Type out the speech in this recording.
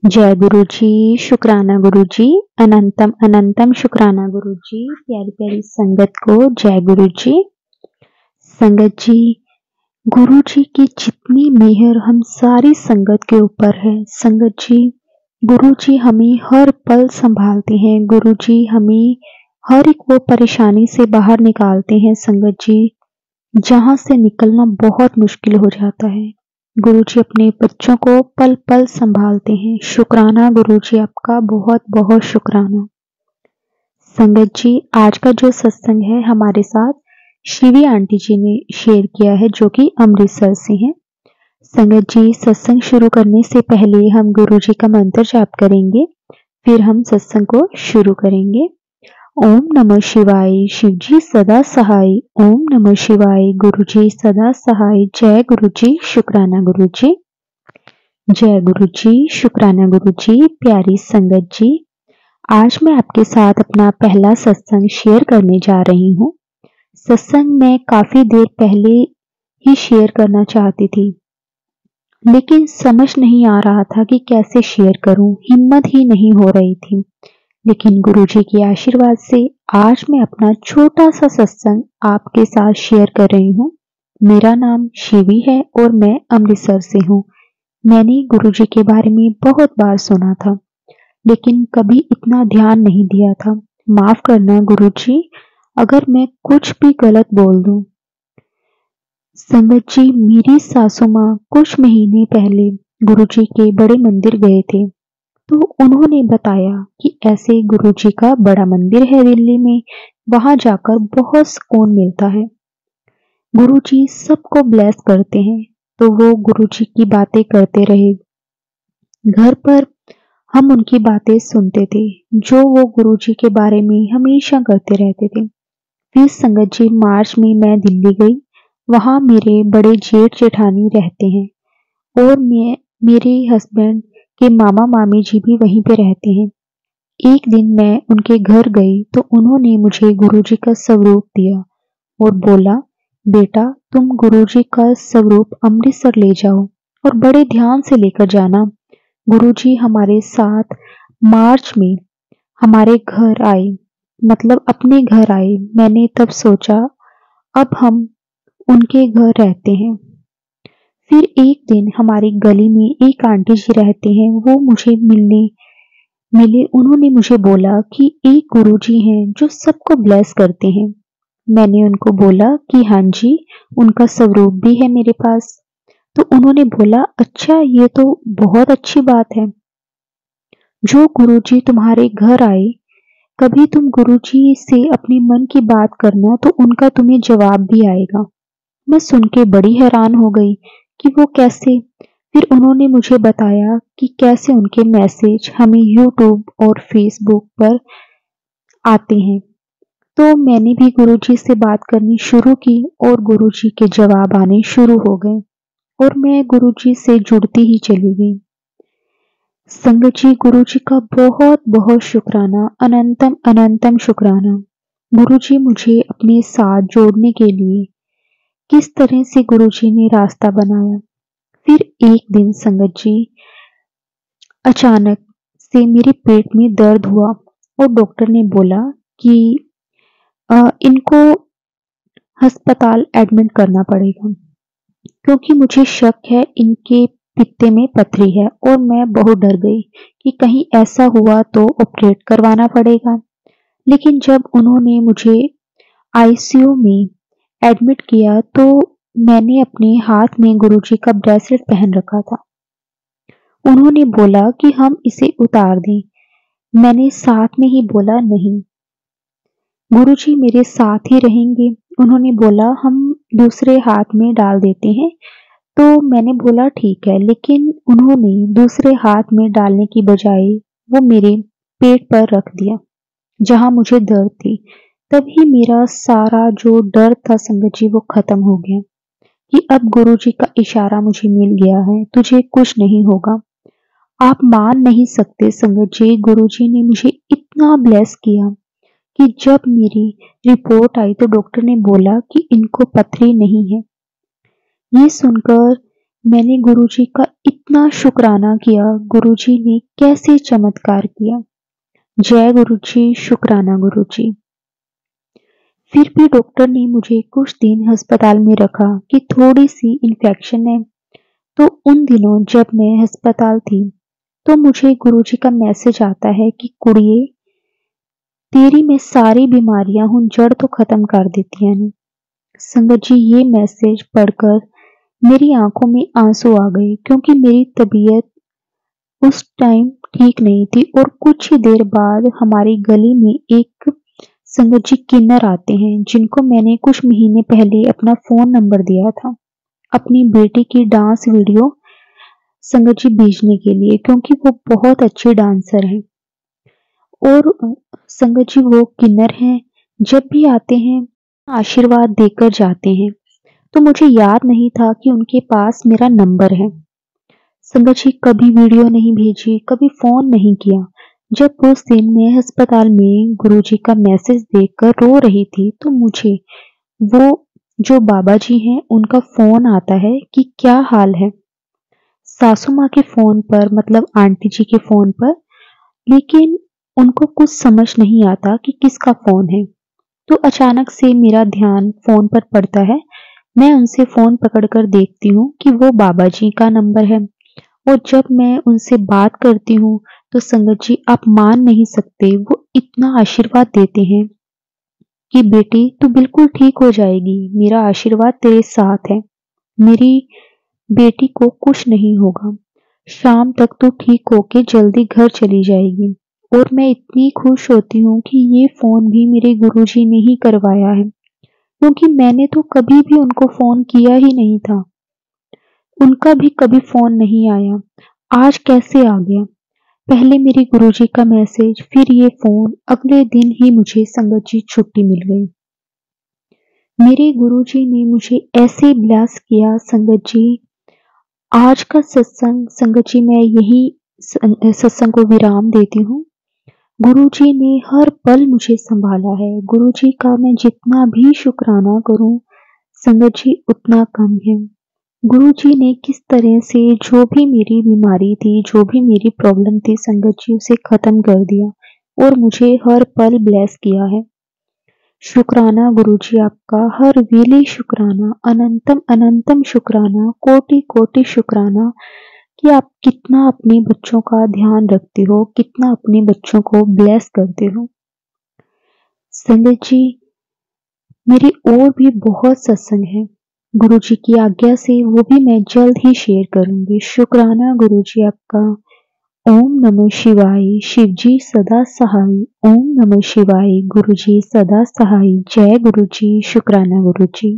जय गुरु जी, शुक्राना गुरु जी, अनंतम अनंतम शुक्राना गुरु जी। प्यारी प्यारी संगत को जय गुरु जी। संगत जी, गुरु जी की जितनी मेहर हम सारी संगत के ऊपर है। संगत जी, गुरु जी हमें हर पल संभालते हैं। गुरु जी हमें हर एक वो परेशानी से बाहर निकालते हैं। संगत जी, जहां से निकलना बहुत मुश्किल हो जाता है, गुरुजी अपने बच्चों को पल पल संभालते हैं। शुक्राना गुरुजी, आपका बहुत बहुत शुक्राना। संगत जी, आज का जो सत्संग है हमारे साथ शिवी आंटी जी ने शेयर किया है, जो कि अमृतसर से हैं। संगत जी, सत्संग शुरू करने से पहले हम गुरुजी का मंत्र जाप करेंगे, फिर हम सत्संग को शुरू करेंगे। ओम नमः शिवाय, शिवजी सदा सहाय। ओम नमः शिवाय, गुरुजी सदा सहाय। जय गुरुजी, शुक्राना गुरुजी। जय गुरुजी, शुक्राना गुरुजी। प्यारी संगत जी, आज मैं आपके साथ अपना पहला सत्संग शेयर करने जा रही हूँ। सत्संग मैं काफी देर पहले ही शेयर करना चाहती थी, लेकिन समझ नहीं आ रहा था कि कैसे शेयर करूं, हिम्मत ही नहीं हो रही थी। लेकिन गुरुजी के आशीर्वाद से आज मैं अपना छोटा सा सत्संग आपके साथ शेयर कर रही हूँ। मेरा नाम शिवी है और मैं अमृतसर से हूँ। मैंने गुरुजी के बारे में बहुत बार सुना था, लेकिन कभी इतना ध्यान नहीं दिया था। माफ करना गुरुजी अगर मैं कुछ भी गलत बोल दूं। संगत जी, मेरी सासू माँ कुछ महीने पहले गुरुजी के बड़े मंदिर गए थे, तो उन्होंने बताया कि ऐसे गुरुजी का बड़ा मंदिर है दिल्ली में, वहां जाकर बहुत सुकून मिलता है। गुरुजी सबको ब्लेस करते हैं। तो वो गुरुजी की बातें करते रहे। घर पर हम उनकी बातें सुनते थे, जो वो गुरुजी के बारे में हमेशा करते रहते थे। फिर संगत जी, मार्च में मैं दिल्ली गई। वहां मेरे बड़े जेठ जेठानी रहते हैं और मेरे हस्बैंड के मामा मामी जी भी वहीं पे रहते हैं। एक दिन मैं उनके घर गई तो उन्होंने मुझे गुरुजी का स्वरूप दिया और बोला, बेटा तुम गुरुजी का स्वरूप अमृतसर ले जाओ और बड़े ध्यान से लेकर जाना। गुरुजी हमारे साथ मार्च में हमारे घर आए, मतलब अपने घर आए। मैंने तब सोचा अब हम उनके घर रहते हैं। फिर एक दिन हमारी गली में एक आंटी जी रहते हैं, वो मुझे मिले। उन्होंने मुझे बोला कि एक गुरुजी हैं जो सबको ब्लेस करते हैं। मैंने उनको बोला कि हाँ जी, उनका स्वरूप भी है मेरे पास। तो उन्होंने बोला, अच्छा ये तो बहुत अच्छी बात है। जो गुरुजी तुम्हारे घर आए, कभी तुम गुरुजी से अपने मन की बात करना तो उनका तुम्हें जवाब भी आएगा। मैं सुन के बड़ी हैरान हो गई कि वो कैसे। फिर उन्होंने मुझे बताया कि कैसे उनके मैसेज हमें यूट्यूब और फेसबुक पर आते हैं। तो मैंने भी गुरुजी से बात करनी शुरू की और गुरुजी के जवाब आने शुरू हो गए और मैं गुरुजी से जुड़ती ही चली गई। संगत जी, गुरुजी का बहुत बहुत शुक्राना, अनंतम अनंतम शुक्राना। गुरुजी मुझे अपने साथ जोड़ने के लिए किस तरह से गुरुजी ने रास्ता बनाया। फिर एक दिन संगत जी, अचानक से मेरे पेट में दर्द हुआ और डॉक्टर ने बोला कि इनको अस्पताल एडमिट करना पड़ेगा, क्योंकि मुझे शक है इनके पित्ते में पथरी है। और मैं बहुत डर गई कि कहीं ऐसा हुआ तो ऑपरेट करवाना पड़ेगा। लेकिन जब उन्होंने मुझे आईसीयू में एडमिट किया तो मैंने अपने हाथ में गुरुजी का ब्रेसलेट पहन रखा था। उन्होंने बोला कि हम इसे उतार दें। मैंने साथ में ही बोला, नहीं, गुरुजी मेरे साथ ही रहेंगे। उन्होंने बोला हम दूसरे हाथ में डाल देते हैं। तो मैंने बोला ठीक है, लेकिन उन्होंने दूसरे हाथ में डालने की बजाय वो मेरे पेट पर रख दिया जहां मुझे दर्द थी। तभी मेरा सारा जो डर था संगत जी, वो खत्म हो गया कि अब गुरुजी का इशारा मुझे मिल गया है, तुझे कुछ नहीं होगा। आप मान नहीं सकते संगत जी, गुरुजी ने मुझे इतना ब्लेस किया कि जब मेरी रिपोर्ट आई तो डॉक्टर ने बोला कि इनको पथरी नहीं है। ये सुनकर मैंने गुरुजी का इतना शुक्राना किया, गुरुजी ने कैसे चमत्कार किया। जय गुरुजी, शुक्राना गुरुजी। फिर भी डॉक्टर ने मुझे कुछ दिन अस्पताल में रखा कि थोड़ी सी इन्फेक्शन है। तो उन दिनों जब मैं अस्पताल थी तो मुझे गुरुजी का मैसेज आता है कि कुड़िए, तेरी में सारी बीमारियां हूं जड़ तो खत्म कर देती हैं। संगत जी, ये मैसेज पढ़कर मेरी आंखों में आंसू आ गए, क्योंकि मेरी तबीयत उस टाइम ठीक नहीं थी। और कुछ ही देर बाद हमारी गली में एक संगत जी किन्नर आते हैं, जिनको मैंने कुछ महीने पहले अपना फोन नंबर दिया था अपनी बेटी की डांस वीडियो संगत जी भेजने के लिए, क्योंकि वो बहुत अच्छे डांसर हैं। और संगत जी, वो किन्नर हैं, जब भी आते हैं आशीर्वाद देकर जाते हैं। तो मुझे याद नहीं था कि उनके पास मेरा नंबर है। संगत जी, कभी वीडियो नहीं भेजी, कभी फोन नहीं किया। जब उस दिन मैं अस्पताल में गुरुजी का मैसेज देखकर रो रही थी तो मुझे वो जो बाबा जी हैं उनका फोन आता है कि क्या हाल है। सासू माँ के फोन पर, मतलब आंटी जी के फोन पर, लेकिन उनको कुछ समझ नहीं आता कि किसका फोन है। तो अचानक से मेरा ध्यान फोन पर पड़ता है। मैं उनसे फोन पकड़कर देखती हूँ कि वो बाबा जी का नंबर है। और जब मैं उनसे बात करती हूँ तो संगत जी, आप मान नहीं सकते, वो इतना आशीर्वाद देते हैं कि बेटी तू बिल्कुल ठीक हो जाएगी, मेरा आशीर्वाद तेरे साथ है, मेरी बेटी को कुछ नहीं होगा, शाम तक तू ठीक होके जल्दी घर चली जाएगी। और मैं इतनी खुश होती हूँ कि ये फोन भी मेरे गुरुजी ने ही करवाया है, क्योंकि मैंने तो कभी भी उनको फोन किया ही नहीं था। उनका भी कभी फोन नहीं आया, आज कैसे आ गया। पहले मेरे गुरुजी का मैसेज, फिर ये फोन। अगले दिन ही मुझे संगत जी छुट्टी मिल गई। मेरे गुरुजी ने मुझे ऐसे ब्लेस किया संगत जी। आज का सत्संग संगत जी, मैं यही सत्संग को विराम देती हूँ। गुरुजी ने हर पल मुझे संभाला है। गुरुजी का मैं जितना भी शुक्राना करूं संगत जी उतना कम है। गुरुजी ने किस तरह से जो भी मेरी बीमारी थी, जो भी मेरी प्रॉब्लम थी संगत जी, उसे खत्म कर दिया और मुझे हर पल ब्लेस किया है। शुक्राना गुरुजी आपका, हर वेले शुक्राना, अनंतम अनंतम शुक्राना, कोटि कोटि शुक्राना कि आप कितना अपने बच्चों का ध्यान रखते हो, कितना अपने बच्चों को ब्लेस करते हो। संगत जी, मेरी और भी बहुत सत्संग है, गुरुजी की आज्ञा से वो भी मैं जल्द ही शेयर करूंगी। शुक्राना गुरुजी आपका। ओम नमः शिवाय। शिवजी सदा सहाय। ओम नमः शिवाय। गुरुजी सदा सहाय। जय गुरुजी, शुक्राना गुरुजी।